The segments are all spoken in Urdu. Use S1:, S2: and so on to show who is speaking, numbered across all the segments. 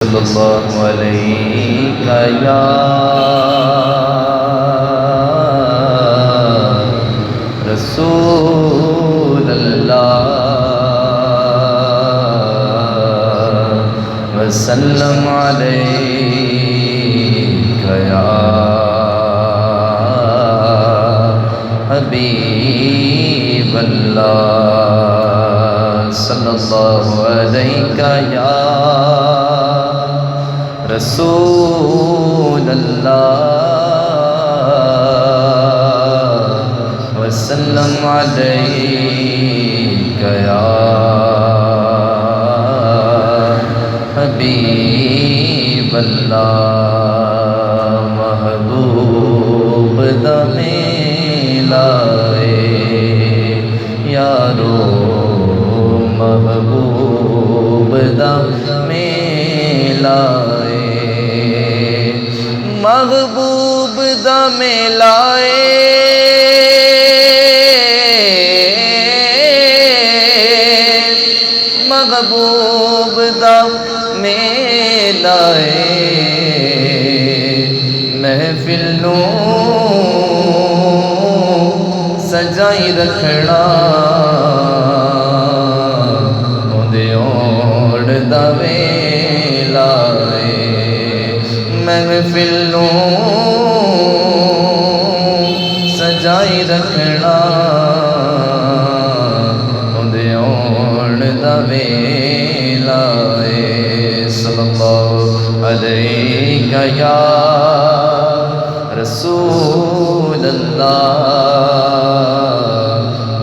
S1: صلی اللہ علیہ یا رسول اللہ وسلم علیہ یا حبیب اللہ صلی اللہ علیہ یا رسول اللہ وسلم علیک یا حبیب اللہ محبوب دم لائے یارو محبوب دم لائے محبوب دم لائے محبوب دم لائے محفل نوں سجائی رکھنا اندے اوڑ دے لائے محفل نوں سجائی رکھنا اندے اوڑ دے لائے صلی اللہ علیہ یا رسول اللہ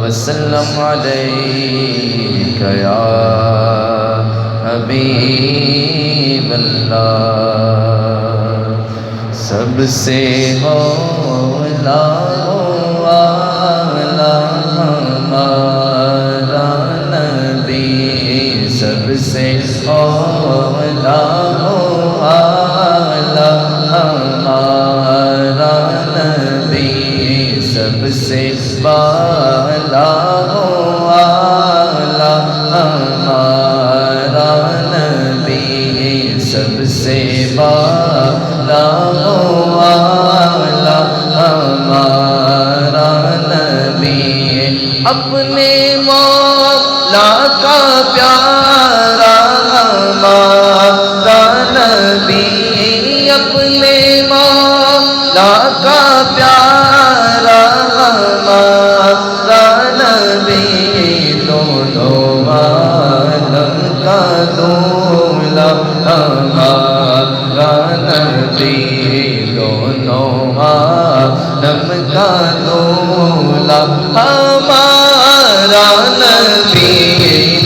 S1: وسلم علیک یا حبیب اللہ سب سے اولا ہمارا نبی سب سے اولا ہمارا نبی سب سے بالا ہمارا نبی سب سے بالا ہمارا نبی اپنے مولا کا پیارا ہمارا نبی اپنے مولا کا پیارا ہمارا نبی دونوں عالم کا دولا ہمارا نبی دونوں عالم کا دولا ہمارا نبی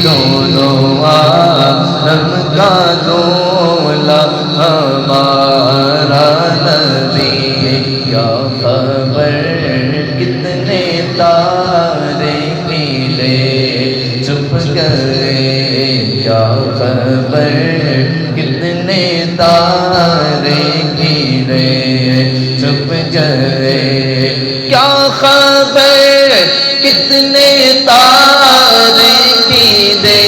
S1: دونوں عالم کا دولا ہمارا نبی کیا خبر کتنے تارے کھلے چھپ گئے کیا خبر کتنے تارے کھلے چھپ گئے کیا خبر کتنے تارے کھلے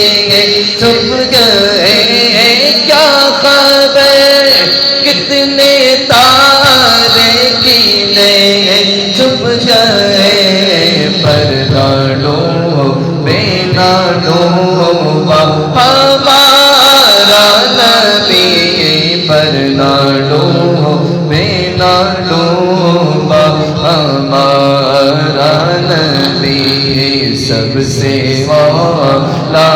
S1: چھپ گئے کیا خبر کتنے تارے کھلے چھپ گئے پر ناڈو بے ناڈو ہمارا نبی پر ناڈو بے ناڈو ہمارا نبی سب سے والا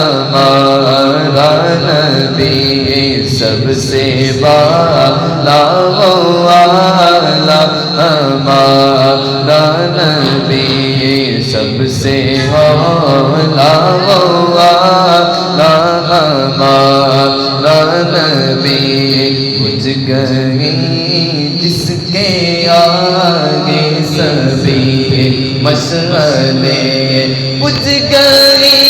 S1: ہمارا نبی سب سے بالا ہمارا نبی سب سے والا ہمارا نبی بجھ گئی جس کے آگے سبھی مشغلے بجھ گئی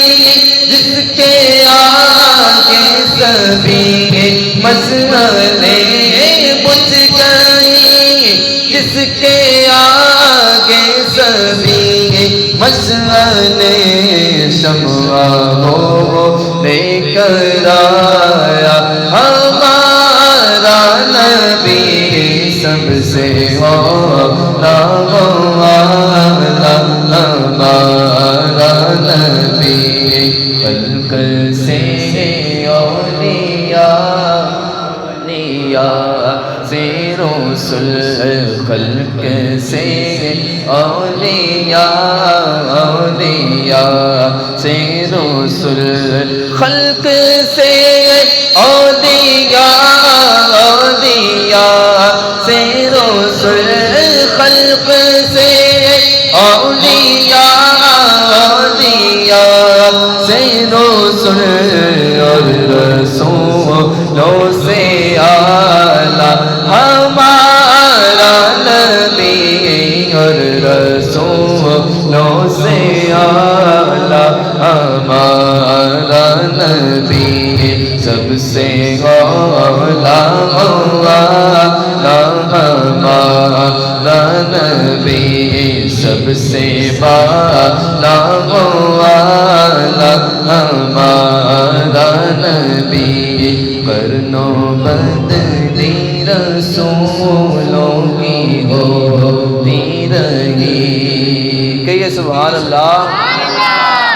S1: جس کے آگے سبھی مشغلے بجھ گئی جس کے آگے سبھی مشغلے شمع ہو کرایا ہمارا نبی سب سے اولا ہمارا نبی خلق سے اولیاء سے رسول خلق سے اولیاء سے رسول خلق سے اولیاء سے رسول خلق سے اولیاء سے رسول اور رسولوں سے اعلیٰ ہمارا نبی اور رسولوں سے اعلیٰ ہمارا نبی سب سے اعلیٰ ہمارا نبی سب سے بالا ہمارا نبی کرنوں بدلی رسولوں کی ہوتی رہی کہیے سبحان اللہ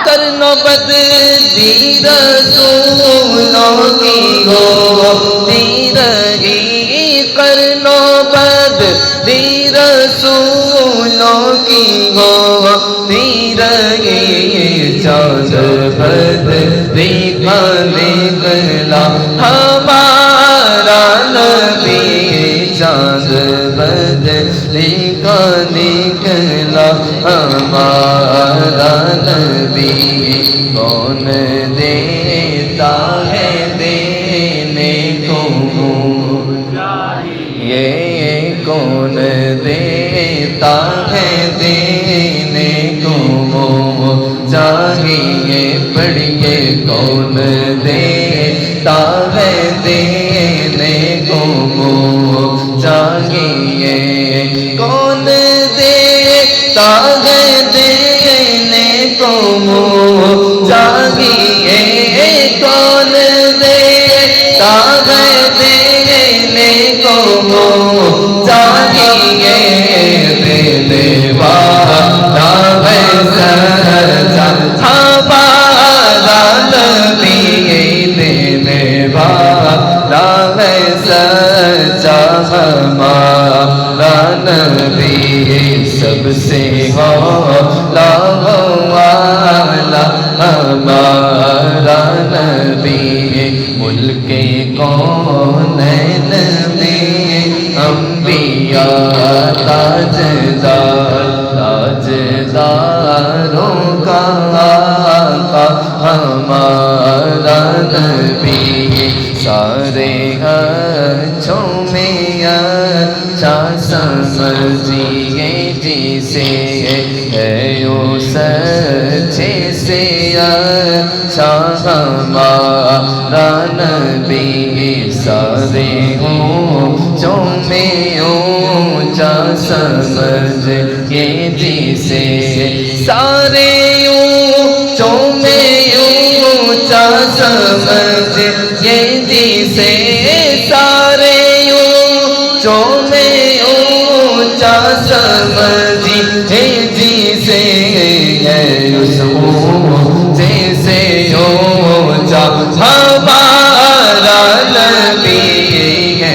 S1: کرنوں بدلی رسولوں کی ہوتی رہی کرنوں بدلی رسولوں کی ہوتی رہی چاند بدری کا نکلا ہمارا نبی چاند بدری کا نکلا ہمارا نبی کون دیتا ہے دینے کو یہ کون دیتا ہے دینے کو چاہیے پڑھیے کون دیتا ہے دینے کو چاہیے کون دیتا ہے دینے کو چاہیے کون دیتا ہے دینے کو چاہیے دینے والا ہے سچا ہمارا نبی دینے والا ہے سچا ہمارا نبی سب سے اولا ہمارا نبی ملک کونین میں انبیاء تاجداروں کا آقا ہمارا نبی سارے اچھوں میں اچھا سمجھیے جسے ہے اس اچھے سے اچھا ہمارا نبی سارے اونچوں میں اونچا سمجھیے جسے سارے اونچوں میں اونچا سمجھیے جسے سارے اونچوں میں اونچا سمجھیے جسے اس جیسے اونچا ہمارا نبی ہے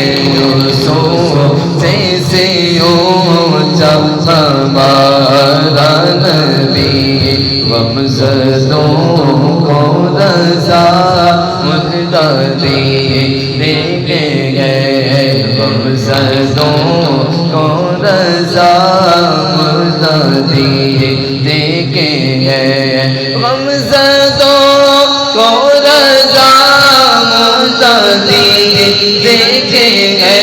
S1: جیسے اونچا ہمارا نبی غمزدوں کو رضا مددی دیکھیں گے غمزدوں کو رضا مددی دیکھیں گے غمزدوں کو رضا مددی دیکھیں گے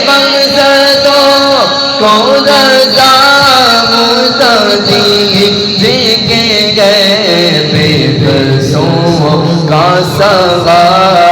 S1: غمزدوں کو رضا مددی دیکھیں گے بے بسوں کا سوال